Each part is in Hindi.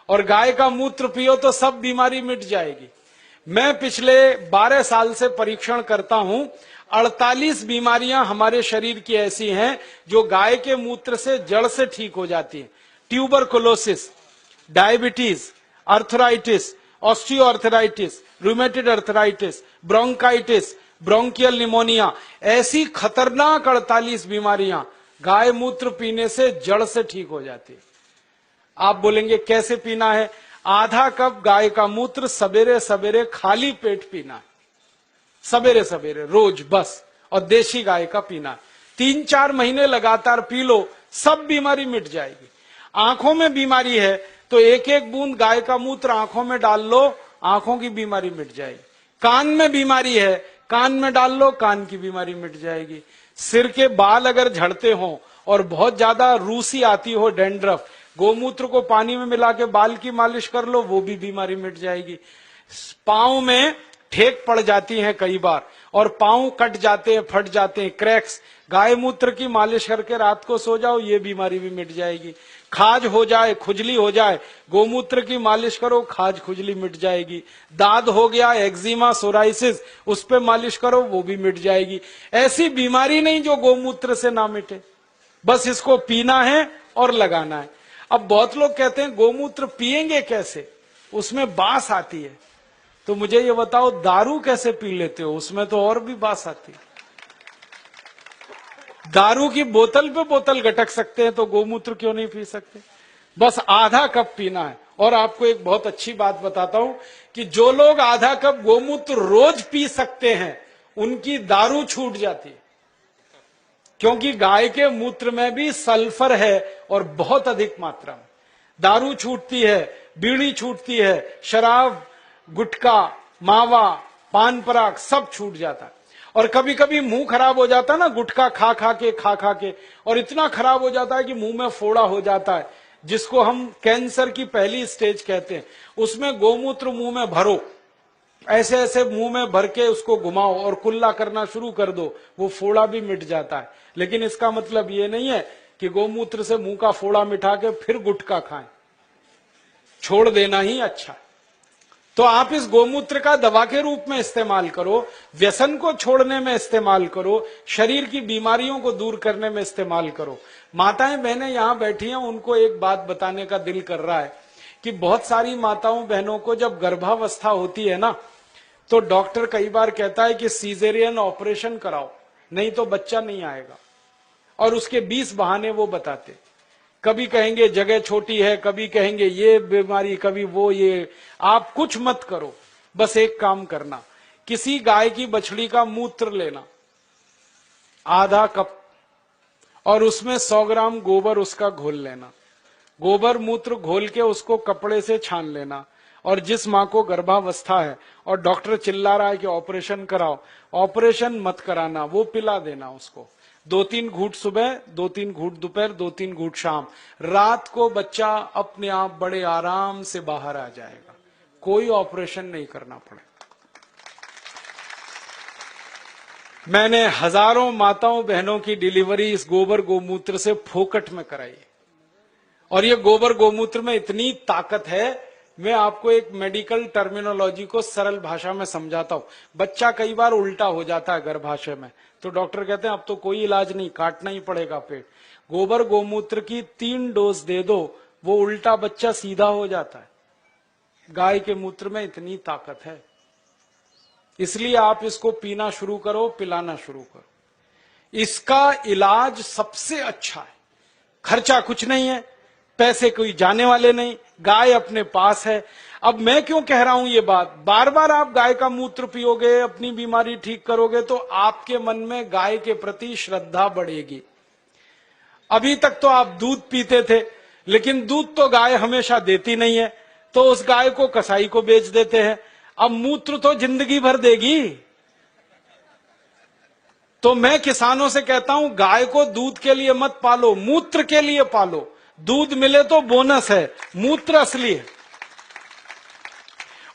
और गाय का मूत्र पियो तो सब बीमारी मिट जाएगी। मैं पिछले 12 साल से परीक्षण करता हूं, 48 बीमारियां हमारे शरीर की ऐसी हैं जो गाय के मूत्र से जड़ से ठीक हो जाती हैं। Tuberculosis, diabetes, arthritis, osteoarthritis, rheumatoid arthritis, bronchitis, bronchial pneumonia, ऐसी खतरनाक 48 बीमारियां गाय मूत्र पीने से जड़ से ठीक हो जाती है। आप बोलेंगे कैसे पीना है? आधा कप गाय का मूत्र सवेरे सवेरे खाली पेट पीना है, सवेरे सवेरे रोज बस, और देशी गाय का पीना है। 3-4 महीने लगातार पी लो, सब बीमारी मिट जाएगी। आंखों में बीमारी है तो एक एक बूंद गाय का मूत्र आंखों में डाल लो, आंखों की बीमारी मिट जाएगी। कान में बीमारी है, कान में डाल लो, कान की बीमारी मिट जाएगी। सिर के बाल अगर झड़ते हो और बहुत ज्यादा रूसी आती हो, डैंड्रफ, गोमूत्र को पानी में मिला के बाल की मालिश कर लो, वो भी बीमारी मिट जाएगी। पांव में ठेक पड़ जाती है कई बार, और पांव कट जाते हैं, फट जाते हैं, क्रैक्स, गाय मूत्र की मालिश करके रात को सो जाओ, ये बीमारी भी मिट जाएगी। खाज हो जाए, खुजली हो जाए, गोमूत्र की मालिश करो, खाज खुजली मिट जाएगी। दाद हो गया, एक्जिमा, सोराइसिस, उस पे मालिश करो, वो भी मिट जाएगी। ऐसी बीमारी नहीं जो गोमूत्र से ना मिटे। बस इसको पीना है और लगाना है। अब बहुत लोग कहते हैं गोमूत्र पिएंगे कैसे, उसमें बास आती है। तो मुझे ये बताओ, दारू कैसे पी लेते हो? उसमें तो और भी बास आती है। दारू की बोतल पे बोतल गटक सकते हैं तो गोमूत्र क्यों नहीं पी सकते? बस आधा कप पीना है। और आपको एक बहुत अच्छी बात बताता हूं कि जो लोग आधा कप गोमूत्र रोज पी सकते हैं, उनकी दारू छूट जाती है, क्योंकि गाय के मूत्र में भी सल्फर है और बहुत अधिक मात्रा में। दारू छूटती है, बीड़ी छूटती है, शराब, गुटखा, मावा, पान पराग सब छूट जाता है। और कभी कभी मुंह खराब हो जाता है ना, गुटखा खा खा के, और इतना खराब हो जाता है कि मुंह में फोड़ा हो जाता है, जिसको हम कैंसर की पहली स्टेज कहते हैं। उसमें गोमूत्र मुंह में भरो, ऐसे ऐसे मुंह में भर के उसको घुमाओ और कुल्ला करना शुरू कर दो, वो फोड़ा भी मिट जाता है। लेकिन इसका मतलब ये नहीं है कि गोमूत्र से मुंह का फोड़ा मिटा के फिर गुटखा खाएं, छोड़ देना ही अच्छा। तो आप इस गोमूत्र का दवा के रूप में इस्तेमाल करो, व्यसन को छोड़ने में इस्तेमाल करो, शरीर की बीमारियों को दूर करने में इस्तेमाल करो। माताएं बहनें यहां बैठी हैं, उनको एक बात बताने का दिल कर रहा है कि बहुत सारी माताओं बहनों को जब गर्भावस्था होती है ना, तो डॉक्टर कई बार कहता है कि सीजेरियन ऑपरेशन कराओ, नहीं तो बच्चा नहीं आएगा। और उसके 20 बहाने वो बताते, कभी कहेंगे जगह छोटी है, कभी कहेंगे ये बीमारी, कभी वो ये। आप कुछ मत करो, बस एक काम करना, किसी गाय की बछड़ी का मूत्र लेना आधा कप, और उसमें 100 ग्राम गोबर उसका घोल लेना। गोबर मूत्र घोल के उसको कपड़े से छान लेना। और जिस मां को गर्भावस्था है और डॉक्टर चिल्ला रहा है कि ऑपरेशन कराओ, ऑपरेशन मत कराना, वो पिला देना उसको। 2-3 घूंट सुबह, 2-3 घूंट दोपहर, 2-3 घूंट शाम। रात को बच्चा अपने आप बड़े आराम से बाहर आ जाएगा, कोई ऑपरेशन नहीं करना पड़े। मैंने हजारों माताओं बहनों की डिलीवरी इस गोबर गोमूत्र से फोकट में कराई है। और ये गोबर गोमूत्र में इतनी ताकत है, मैं आपको एक मेडिकल टर्मिनोलॉजी को सरल भाषा में समझाता हूं। बच्चा कई बार उल्टा हो जाता है गर्भाशय में, तो डॉक्टर कहते हैं अब तो कोई इलाज नहीं, काटना ही पड़ेगा पेट। गोबर गोमूत्र की 3 डोज दे दो, वो उल्टा बच्चा सीधा हो जाता है। गाय के मूत्र में इतनी ताकत है, इसलिए आप इसको पीना शुरू करो, पिलाना शुरू करो। इसका इलाज सबसे अच्छा है, खर्चा कुछ नहीं है, पैसे कोई जाने वाले नहीं, गाय अपने पास है। अब मैं क्यों कह रहा हूं ये बात, बार बार आप गाय का मूत्र पियोगे, अपनी बीमारी ठीक करोगे, तो आपके मन में गाय के प्रति श्रद्धा बढ़ेगी। अभी तक तो आप दूध पीते थे, लेकिन दूध तो गाय हमेशा देती नहीं है, तो उस गाय को कसाई को बेच देते हैं। अब मूत्र तो जिंदगी भर देगी। तो मैं किसानों से कहता हूं, गाय को दूध के लिए मत पालो, मूत्र के लिए पालो। दूध मिले तो बोनस है, मूत्र असली है।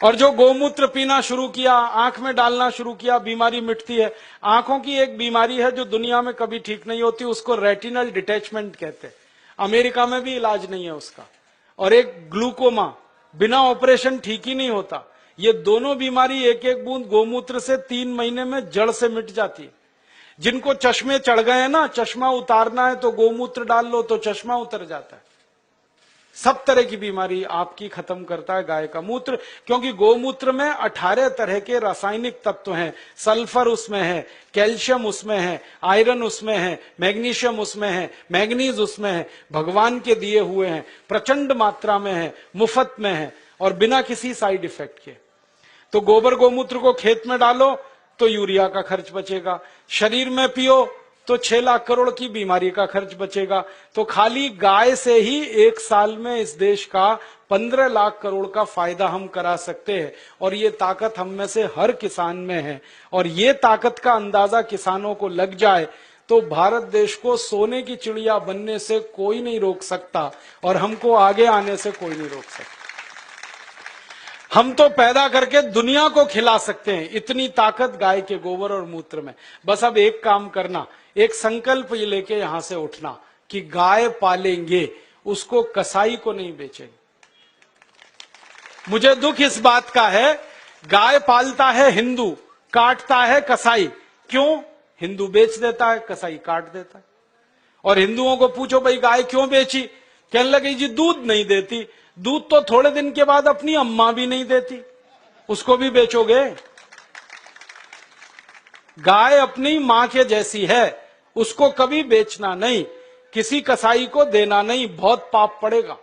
और जो गोमूत्र पीना शुरू किया, आंख में डालना शुरू किया, बीमारी मिटती है। आंखों की एक बीमारी है जो दुनिया में कभी ठीक नहीं होती, उसको रेटिनल डिटैचमेंट कहते हैं। अमेरिका में भी इलाज नहीं है उसका, और एक ग्लूकोमा, बिना ऑपरेशन ठीक ही नहीं होता। ये दोनों बीमारी एक एक बूंद गोमूत्र से 3 महीने में जड़ से मिट जाती है। जिनको चश्मे चढ़ गए हैं ना, चश्मा उतारना है तो गोमूत्र डाल लो तो चश्मा उतर जाता है। सब तरह की बीमारी आपकी खत्म करता है गाय का मूत्र, क्योंकि गोमूत्र में 18 तरह के रासायनिक तत्व हैं। सल्फर उसमें है, कैल्शियम उसमें है, आयरन उसमें है, मैग्नीशियम उसमें है, मैग्नीज उसमें है, भगवान के दिए हुए हैं, प्रचंड मात्रा में है, मुफ्त में है और बिना किसी साइड इफेक्ट के। तो गोबर गोमूत्र को खेत में डालो तो यूरिया का खर्च बचेगा, शरीर में पियो तो 6 लाख करोड़ की बीमारी का खर्च बचेगा। तो खाली गाय से ही 1 साल में इस देश का 15 लाख करोड़ का फायदा हम करा सकते हैं। और ये ताकत हम में से हर किसान में है, और ये ताकत का अंदाजा किसानों को लग जाए तो भारत देश को सोने की चिड़िया बनने से कोई नहीं रोक सकता, और हमको आगे आने से कोई नहीं रोक सकता। हम तो पैदा करके दुनिया को खिला सकते हैं, इतनी ताकत गाय के गोबर और मूत्र में। बस अब एक काम करना, एक संकल्प ये लेके यहां से उठना कि गाय पालेंगे, उसको कसाई को नहीं बेचेंगे। मुझे दुख इस बात का है, गाय पालता है हिंदू, काटता है कसाई। क्यों? हिंदू बेच देता है, कसाई काट देता है। और हिंदुओं को पूछो भाई गाय क्यों बेची, कहने लगे जी दूध नहीं देती। दूध तो थोड़े दिन के बाद अपनी अम्मा भी नहीं देती, उसको भी बेचोगे? गाय अपनी मां के जैसी है, उसको कभी बेचना नहीं, किसी कसाई को देना नहीं, बहुत पाप पड़ेगा।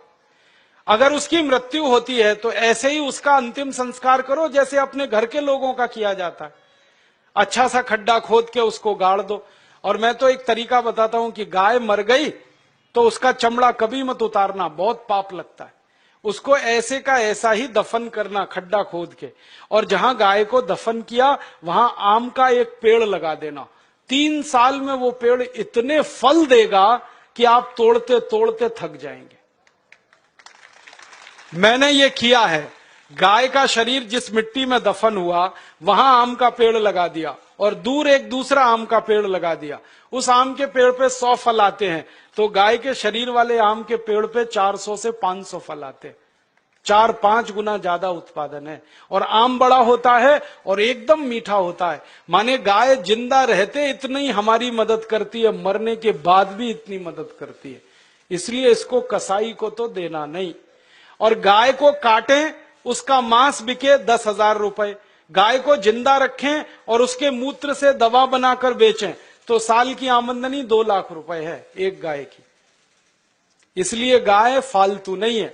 अगर उसकी मृत्यु होती है तो ऐसे ही उसका अंतिम संस्कार करो जैसे अपने घर के लोगों का किया जाता है। अच्छा सा खड्डा खोद के उसको गाड़ दो। और मैं तो एक तरीका बताता हूं कि गाय मर गई तो उसका चमड़ा कभी मत उतारना, बहुत पाप लगता है। उसको ऐसे का ऐसा ही दफन करना, खड्डा खोद के, और जहां गाय को दफन किया वहां आम का एक पेड़ लगा देना। 3 साल में वो पेड़ इतने फल देगा कि आप तोड़ते तोड़ते थक जाएंगे। मैंने ये किया है। गाय का शरीर जिस मिट्टी में दफन हुआ वहां आम का पेड़ लगा दिया, और दूर एक दूसरा आम का पेड़ लगा दिया। उस आम के पेड़ पे 100 फल आते हैं, तो गाय के शरीर वाले आम के पेड़ पे 400 से 500 फल आते हैं। 4-5 गुना ज्यादा उत्पादन है, और आम बड़ा होता है और एकदम मीठा होता है। माने गाय जिंदा रहते इतनी हमारी मदद करती है, मरने के बाद भी इतनी मदद करती है। इसलिए इसको कसाई को तो देना नहीं। और गाय को काटें, उसका मांस बिके 10,000 रुपए, गाय को जिंदा रखें और उसके मूत्र से दवा बनाकर बेचें तो साल की आमदनी 2 लाख रुपए है एक गाय की। इसलिए गाय फालतू नहीं है,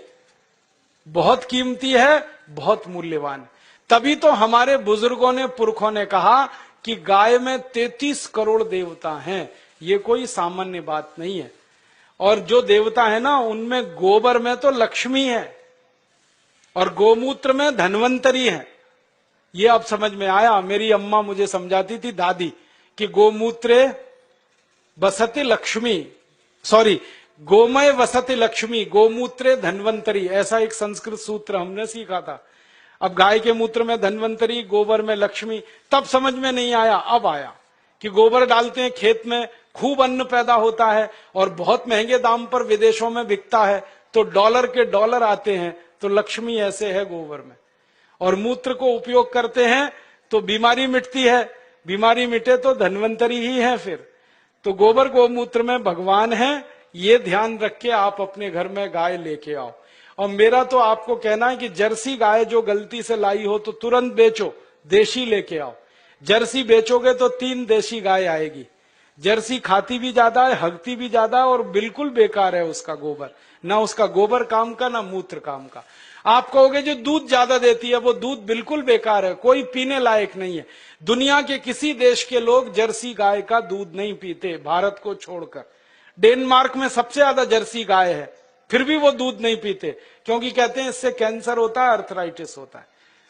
बहुत कीमती है, बहुत मूल्यवान। तभी तो हमारे बुजुर्गों ने, पुरखों ने कहा कि गाय में 33 करोड़ देवता हैं। ये कोई सामान्य बात नहीं है। और जो देवता है ना, उनमें गोबर में तो लक्ष्मी है और गोमूत्र में धन्वंतरी है। ये अब समझ में आया। मेरी अम्मा मुझे समझाती थी, दादी, कि गोमूत्रे बसति लक्ष्मी, सॉरी, गोमय वसति लक्ष्मी, गोमूत्रे धन्वंतरी, ऐसा एक संस्कृत सूत्र हमने सीखा था। अब गाय के मूत्र में धन्वंतरी, गोबर में लक्ष्मी, तब समझ में नहीं आया, अब आया कि गोबर डालते हैं खेत में, खूब अन्न पैदा होता है और बहुत महंगे दाम पर विदेशों में बिकता है, तो डॉलर के डॉलर आते हैं। तो लक्ष्मी ऐसे है गोबर में। और मूत्र को उपयोग करते हैं तो बीमारी मिटती है, बीमारी मिटे तो धन्वंतरी ही है फिर। तो गोबर गोमूत्र में भगवान है, ये ध्यान रख के आप अपने घर में गाय लेके आओ। और मेरा तो आपको कहना है कि जर्सी गाय जो गलती से लाई हो तो तुरंत बेचो, देशी लेके आओ। जर्सी बेचोगे तो 3 देशी गाय आएगी। जर्सी खाती भी ज्यादा है, हगती भी ज्यादा है, और बिल्कुल बेकार है उसका गोबर, ना उसका गोबर काम का ना मूत्र काम का। आप कहोगे जो दूध ज्यादा देती है, वो दूध बिल्कुल बेकार है, कोई पीने लायक नहीं है। दुनिया के किसी देश के लोग जर्सी गाय का दूध नहीं पीते, भारत को छोड़कर। डेनमार्क में सबसे ज्यादा जर्सी गाय है, फिर भी वो दूध नहीं पीते, क्योंकि कहते हैं इससे कैंसर होता है, अर्थराइटिस होता है।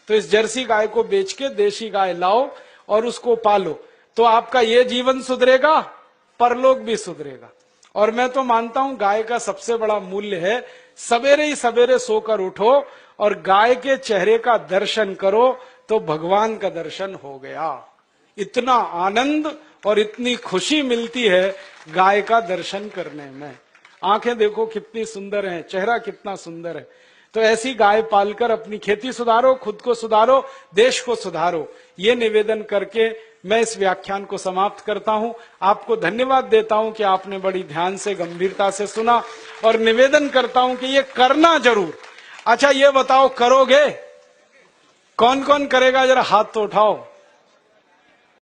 तो इस जर्सी गाय को बेच के देशी गाय लाओ और उसको पालो, तो आपका ये जीवन सुधरेगा, परलोक भी सुधरेगा। और मैं तो मानता हूं गाय का सबसे बड़ा मूल्य है, सवेरे ही सवेरे सोकर उठो और गाय के चेहरे का दर्शन करो तो भगवान का दर्शन हो गया। इतना आनंद और इतनी खुशी मिलती है गाय का दर्शन करने में। आंखें देखो कितनी सुंदर हैं, चेहरा कितना सुंदर है। तो ऐसी गाय पालकर अपनी खेती सुधारो, खुद को सुधारो, देश को सुधारो। ये निवेदन करके मैं इस व्याख्यान को समाप्त करता हूं। आपको धन्यवाद देता हूं कि आपने बड़ी ध्यान से, गंभीरता से सुना, और निवेदन करता हूं कि ये करना जरूर। अच्छा, ये बताओ, करोगे? कौन कौन करेगा? जरा हाथ तो उठाओ।